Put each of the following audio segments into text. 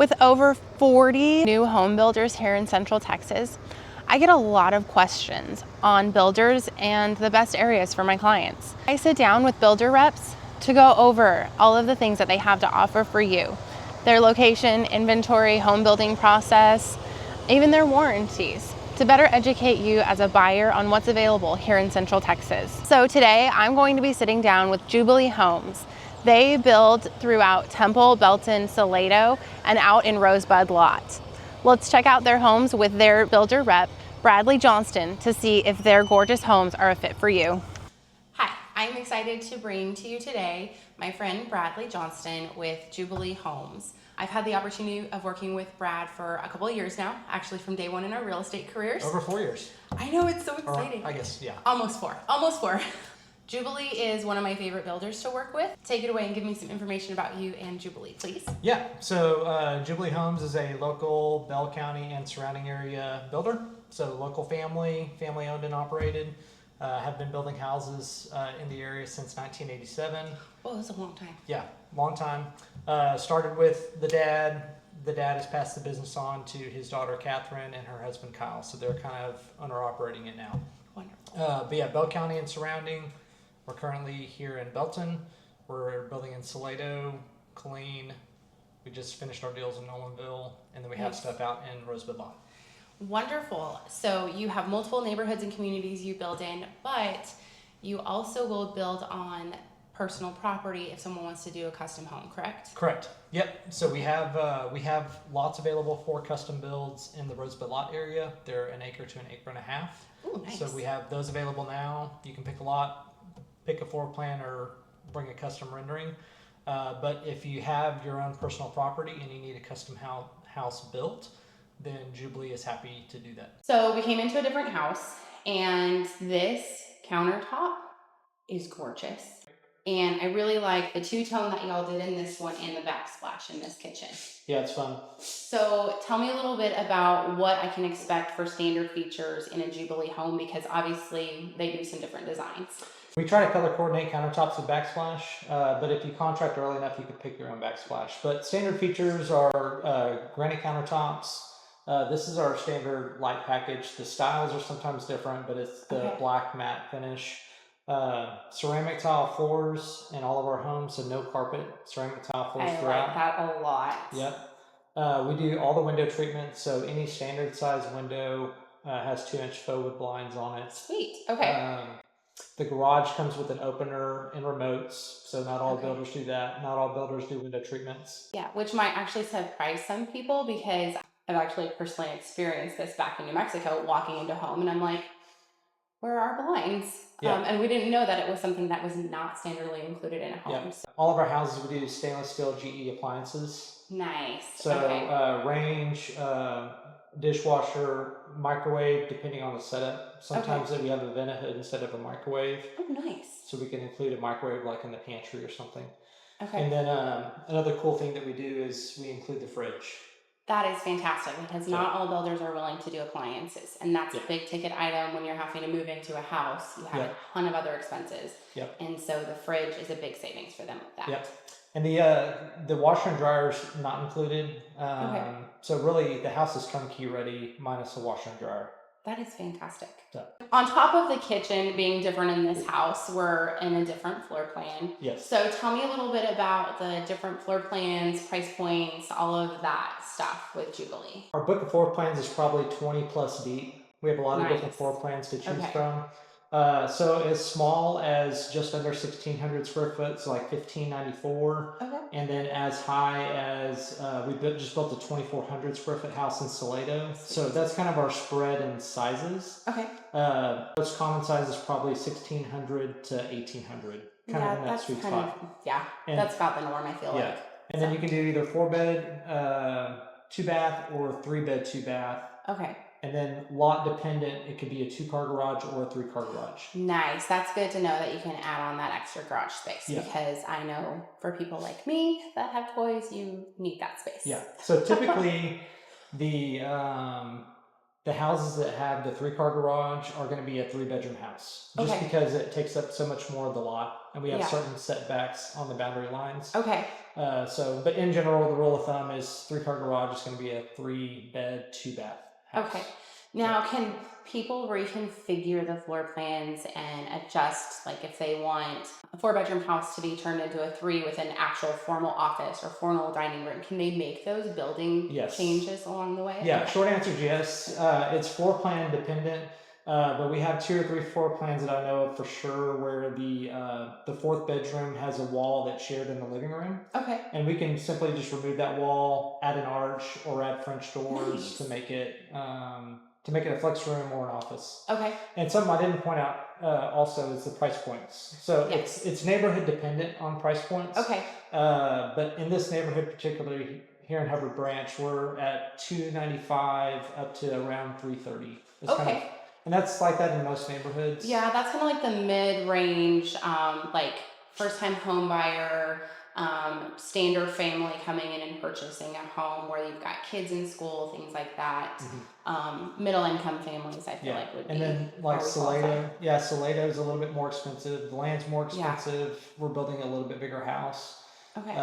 With over 40 new home builders here in Central Texas, I get a lot of questions on builders and the best areas for my clients. I sit down with builder reps to go over all of the things that they have to offer for you. Their location, inventory, home building process, even their warranties, to better educate you as a buyer on what's available here in Central Texas. So today I'm going to be sitting down with Jubilee Homes. They build throughout Temple, Belton, Salado, and out in Rosebud Lot. Let's check out their homes with their builder rep, Bradley Johnston, to see if their gorgeous homes are a fit for you. Hi, I'm excited to bring to you today my friend Bradley Johnston with Jubilee Homes. I've had the opportunity of working with Brad for a couple of years now, actually from day one in our real estate careers. Over 4 years. I know, it's so exciting. Or, I guess, yeah. Almost four. Jubilee is one of my favorite builders to work with. Take it away and give me some information about you and Jubilee, please. Yeah, so Jubilee Homes is a local Bell County and surrounding area builder. So local family owned and operated. Have been building houses in the area since 1987. Oh, that's a long time. Yeah, long time. Started with the dad. The dad has passed the business on to his daughter Catherine and her husband Kyle. So they're kind of owner operating it now. Wonderful. But yeah, Bell County and surrounding. We're currently here in Belton. We're building in Salado, Killeen. We just finished our deals in Nolanville, and then we have stuff out in Rosebud Lot. Wonderful. So you have multiple neighborhoods and communities you build in, but you also will build on personal property if someone wants to do a custom home, correct? Correct. Yep. So we have lots available for custom builds in the Rosebud Lot area. They're an acre to an acre and a half. Ooh, nice. So we have those available now. You can pick a lot, pick a floor plan, or bring a custom rendering. But if you have your own personal property and you need a custom house built, then Jubilee is happy to do that. So we came into a different house, and this countertop is gorgeous. And I really like the two-tone that y'all did in this one and the backsplash in this kitchen. Yeah, it's fun. So tell me a little bit about what I can expect for standard features in a Jubilee home, because obviously they do some different designs. We try to color coordinate countertops with backsplash, but if you contract early enough, you can pick your own backsplash. But standard features are granite countertops. This is our standard light package. The styles are sometimes different, but it's the black matte finish. Ceramic tile floors in all of our homes, so no carpet, ceramic tile floors throughout. I like that a lot. Yep. We do all the window treatments, so any standard size window has 2-inch faux wood blinds on it. Sweet. Okay. The garage comes with an opener and remotes, so not all builders do that. Not all builders do window treatments. Yeah, which might actually surprise some people, because I've actually personally experienced this back in New Mexico, walking into a home, and I'm like, where are our blinds? Yeah. And we didn't know that it was something that was not standardly included in a home. Yeah. So. All of our houses, we do stainless steel GE appliances. Nice. So range, dishwasher, microwave, depending on the setup. Sometimes we have a vent hood instead of a microwave. Oh, nice. So we can include a microwave like in the pantry or something. Okay. And then another cool thing that we do is we include the fridge. That is fantastic, because not all builders are willing to do appliances, and that's a big ticket item when you're having to move into a house. You have a ton of other expenses, and so the fridge is a big savings for them with that. Yep. And the washer and dryer is not included. So really the house is turnkey ready minus the washer and dryer. That is fantastic. So. On top of the kitchen being different in this house, we're in a different floor plan. Yes. So tell me a little bit about the different floor plans, price points, all of that stuff with Jubilee. Our book of floor plans is probably 20 plus deep. We have a lot of different floor plans to choose from. So as small as just under 1,600 square foot, so like 1,594. And then as high as, we just built a 2,400 square foot house in Salado. So that's kind of our spread in sizes. Most common size is probably 1,600 to 1,800. Kind of in that sweet spot. And that's about the norm, I feel like. And then you can do either 4-bed, 2-bath, or 3-bed, 2-bath. And then lot dependent, it could be a 2-car garage or a 3-car garage. Nice. That's good to know that you can add on that extra garage space, because I know for people like me that have toys, you need that space. Yeah. So typically the The houses that have the 3-car garage are going to be a 3-bedroom house, just because it takes up so much more of the lot, and we have certain setbacks on the boundary lines. Okay. But in general, the rule of thumb is 3-car garage is going to be a 3-bed, 2-bath house. Okay. Now, can people reconfigure the floor plans and adjust, like if they want a 4-bedroom house to be turned into a 3 with an actual formal office or formal dining room, can they make those building changes along the way? Yeah, short answer is yes. It's floor plan dependent, but we have 2 or 3 floor plans that I know of for sure where the 4th bedroom has a wall that's shared in the living room. Okay. And we can simply just remove that wall, add an arch, or add French doors to make it a flex room or an office. Okay. And something I didn't point out also is the price points. So it's neighborhood dependent on price points. Okay. But in this neighborhood particularly here in Hubbard Branch, we're at $295 up to around $330. Okay. And that's like that in most neighborhoods. Yeah, that's kind of like the mid-range, like first-time home buyer, standard family coming in and purchasing a home where you've got kids in school, things like that. Middle-income families, I feel like would be. And then like Salado, Salado is a little bit more expensive. The land's more expensive. We're building a little bit bigger house. Okay.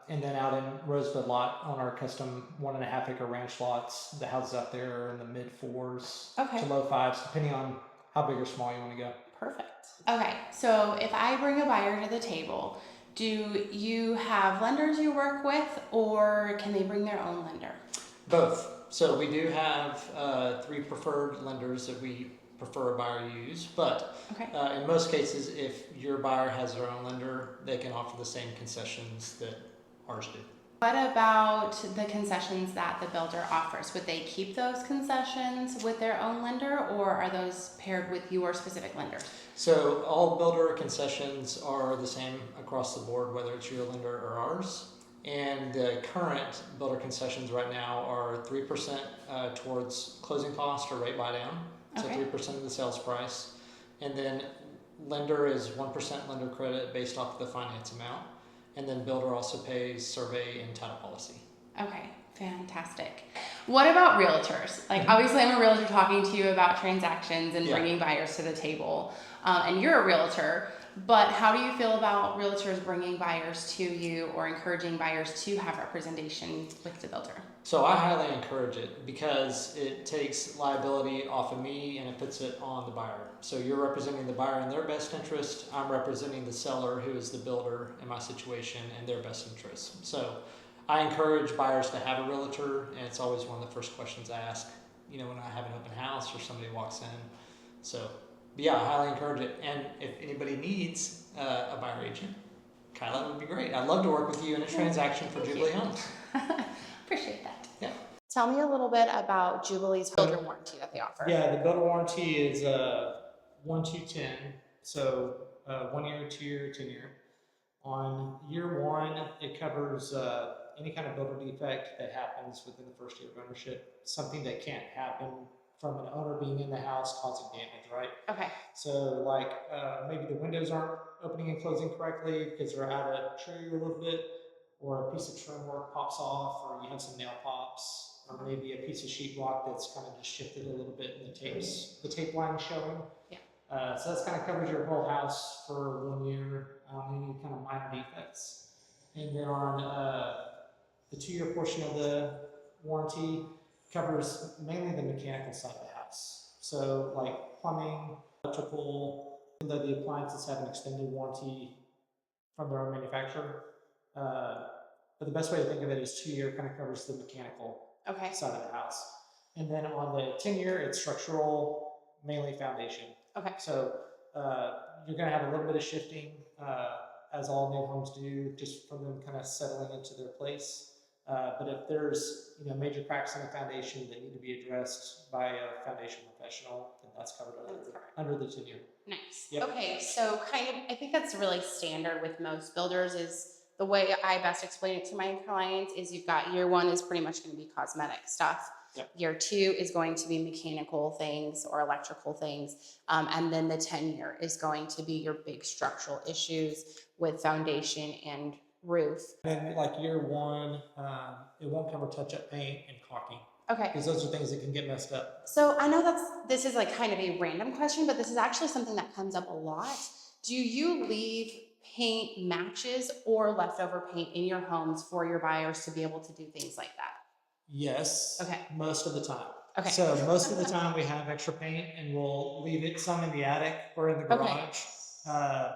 And then out in Rosebud lot on our custom 1.5 acre ranch lots, the houses out there are in the mid 4s to low 5s, depending on how big or small you want to go. Perfect. Okay, so if I bring a buyer to the table, do you have lenders you work with, or can they bring their own lender? Both. So we do have 3 preferred lenders that we prefer a buyer use, but in most cases, if your buyer has their own lender, they can offer the same concessions that ours do. What about the concessions that the builder offers? Would they keep those concessions with their own lender, or are those paired with your specific lender? So all builder concessions are the same across the board, whether it's your lender or ours. And the current builder concessions right now are 3% towards closing cost or rate buy down. So 3% of the sales price. And then lender is 1% lender credit based off of the finance amount. And then builder also pays survey and title policy. Okay, fantastic. What about realtors? Like obviously I'm a realtor talking to you about transactions and bringing buyers to the table. And you're a realtor, but how do you feel about realtors bringing buyers to you or encouraging buyers to have representation with the builder? So I highly encourage it because it takes liability off of me and it puts it on the buyer. So you're representing the buyer in their best interest. I'm representing the seller, who is the builder in my situation, and their best interest. So I encourage buyers to have a realtor, and it's always one of the first questions I ask, when I have an open house or somebody walks in. So I highly encourage it. And if anybody needs a buyer agent, Kyla would be great. I'd love to work with you in a transaction for Jubilee Homes. Appreciate that. Yeah. Tell me a little bit about Jubilee's builder warranty that they offer. Yeah, the builder warranty is 1-2-10. So 1 year, 2 year, 10 year. On year 1, it covers any kind of builder defect that happens within the first year of ownership. Something that can't happen from an owner being in the house causing damage, right? Okay. So like maybe the windows aren't opening and closing correctly because they're out of tree a little bit, or a piece of trim work pops off, or you have some nail pops, or maybe a piece of sheetrock that's kind of just shifted a little bit and the tape line showing. Yeah. So that's kind of covers your whole house for 1 year on any kind of minor defects. And then on the 2-year portion of the warranty covers mainly the mechanical side of the house. So like plumbing, electrical, even though the appliances have an extended warranty from their own manufacturer. But the best way to think of it is 2 year kind of covers the mechanical side of the house. And then on the 10 year, it's structural, mainly foundation. Okay. So you're going to have a little bit of shifting, as all new homes do, just from them kind of settling into their place. But if there's major cracks in the foundation that need to be addressed by a foundation professional, then that's covered under the 10 year. Nice. Yep. Okay, so I think that's really standard with most builders. Is the way I best explain it to my clients is you've got year 1 is pretty much going to be cosmetic stuff. Yep. Year 2 is going to be mechanical things or electrical things. And then the 10 year is going to be your big structural issues with foundation and roof. And like year 1, it won't cover touch-up paint and caulking. Okay. Because those are things that can get messed up. So I know this is like kind of a random question, but this is actually something that comes up a lot. Do you leave paint matches or leftover paint in your homes for your buyers to be able to do things like that? Yes. Okay. Most of the time. Okay. So most of the time we have extra paint and we'll leave it some in the attic or in the garage. Okay.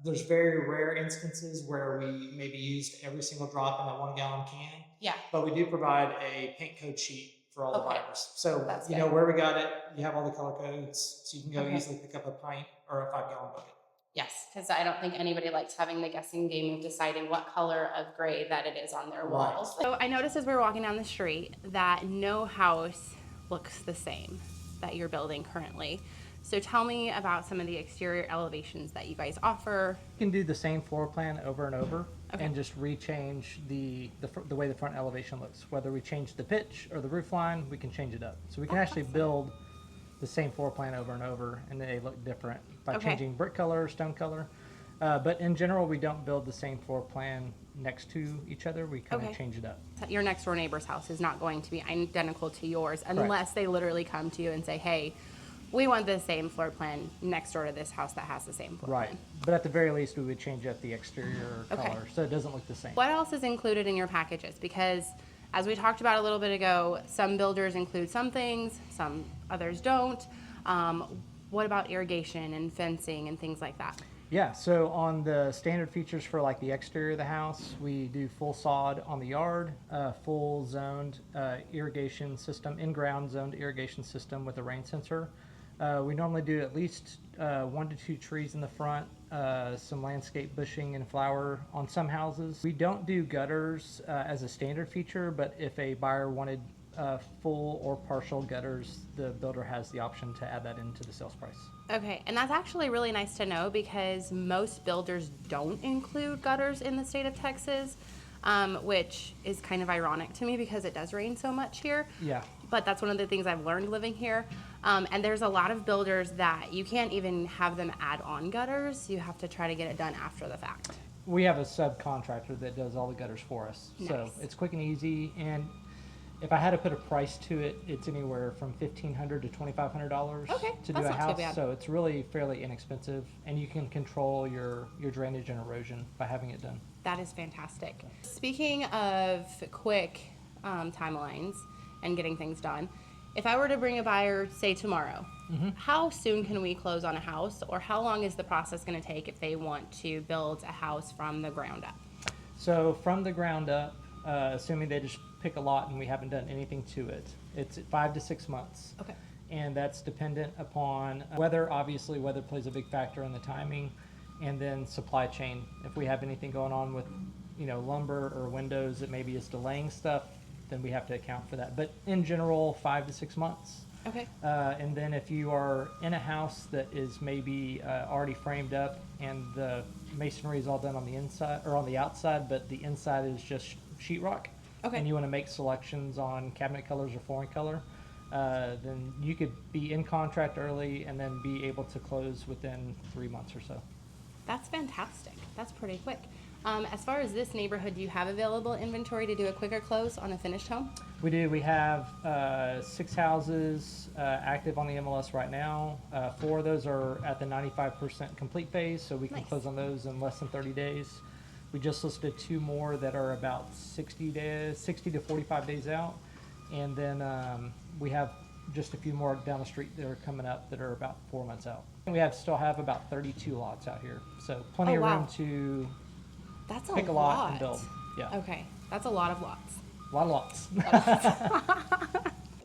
There's very rare instances where we maybe used every single drop in that 1 gallon can. Yeah. But we do provide a paint code sheet for all the buyers. So that's you know where we got it, you have all the color codes, so you can go easily pick up a pint or a 5 gallon bucket. Yes, because I don't think anybody likes having the guessing game of deciding what color of gray that it is on their walls. Right. So I noticed as we were walking down the street that no house looks the same that you're building currently. So tell me about some of the exterior elevations that you guys offer. You can do the same floor plan over and over and just rechange the way the front elevation looks. Whether we change the pitch or the roof line, we can change it up. So we can actually build the same floor plan over and over, and they look different by changing brick color, stone color. But in general, we don't build the same floor plan next to each other. We kind of change it up. Your next door neighbor's house is not going to be identical to yours unless they literally come to you and say, hey, we want the same floor plan next door to this house that has the same floor plan. But at the very least, we would change up the exterior color so it doesn't look the same. What else is included in your packages? Because as we talked about a little bit ago, some builders include some things, some others don't. What about irrigation and fencing and things like that? Yeah, so on the standard features for like the exterior of the house, we do full sod on the yard, full zoned irrigation system, in-ground zoned irrigation system with a rain sensor. We normally do at least 1 to 2 trees in the front, some landscape bushing and flower on some houses. We don't do gutters as a standard feature, but if a buyer wanted full or partial gutters, the builder has the option to add that into the sales price. Okay, and that's actually really nice to know because most builders don't include gutters in the state of Texas, which is kind of ironic to me because it does rain so much here. Yeah. But that's one of the things I've learned living here. And there's a lot of builders that you can't even have them add on gutters. You have to try to get it done after the fact. We have a subcontractor that does all the gutters for us. Nice. So it's quick and easy. And if I had to put a price to it, it's anywhere from $1,500 to $2,500 to do a house. So it's really fairly inexpensive, and you can control your drainage and erosion by having it done. That is fantastic. Speaking of quick timelines and getting things done, if I were to bring a buyer, say tomorrow, how soon can we close on a house, or how long is the process going to take if they want to build a house from the ground up? So from the ground up, assuming they just pick a lot and we haven't done anything to it, it's 5 to 6 months. Okay. And that's dependent upon weather. Obviously, weather plays a big factor in the timing, and then supply chain. If we have anything going on with, lumber or windows that maybe is delaying stuff, then we have to account for that. But in general, 5 to 6 months. Okay. And then if you are in a house that is maybe already framed up and the masonry is all done on the inside or on the outside, but the inside is just sheetrock, and you want to make selections on cabinet colors or flooring color, then you could be in contract early and then be able to close within 3 months or so. That's fantastic. That's pretty quick. As far as this neighborhood, do you have available inventory to do a quicker close on a finished home? We do. We have 6 houses active on the MLS right now. 4 of those are at the 95% complete phase, so we can close on those in less than 30 days. We just listed 2 more that are about 60 to 45 days out. And then we have just a few more down the street that are coming up that are about 4 months out. And we still have about 32 lots out here. So plenty of room to pick a lot and build. Yeah. Okay. That's a lot of lots. A lot of lots.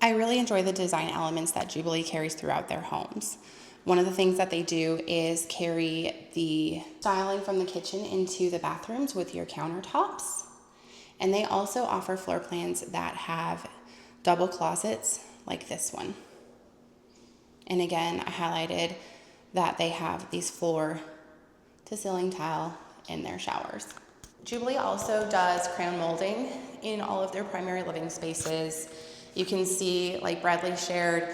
I really enjoy the design elements that Jubilee carries throughout their homes. One of the things that they do is carry the styling from the kitchen into the bathrooms with your countertops. And they also offer floor plans that have double closets like this one. And again, I highlighted that they have these floor to ceiling tile in their showers. Jubilee also does crown molding in all of their primary living spaces. You can see, like Bradley shared,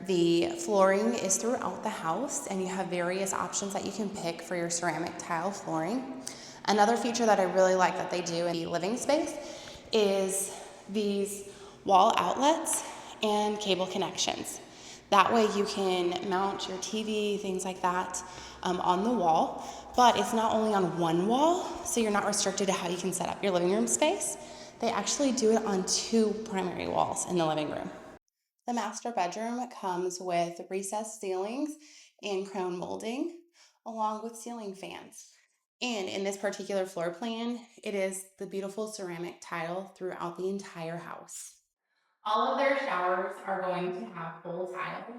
the flooring is throughout the house, and you have various options that you can pick for your ceramic tile flooring. Another feature that I really like that they do in the living space is these wall outlets and cable connections. That way you can mount your TV, things like that, on the wall, but it's not only on one wall, so you're not restricted to how you can set up your living room space. They actually do it on 2 primary walls in the living room. The master bedroom comes with recessed ceilings and crown molding, along with ceiling fans. And in this particular floor plan, it is the beautiful ceramic tile throughout the entire house. All of their showers are going to have full tile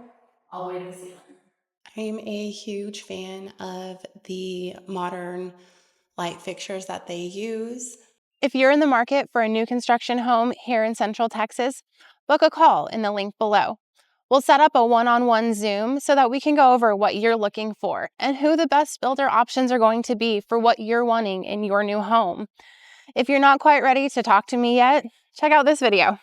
all the way to the ceiling. I'm a huge fan of the modern light fixtures that they use. If you're in the market for a new construction home here in Central Texas, book a call in the link below. We'll set up a one-on-one Zoom so that we can go over what you're looking for and who the best builder options are going to be for what you're wanting in your new home. If you're not quite ready to talk to me yet, check out this video.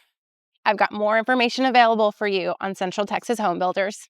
I've got more information available for you on Central Texas Home Builders.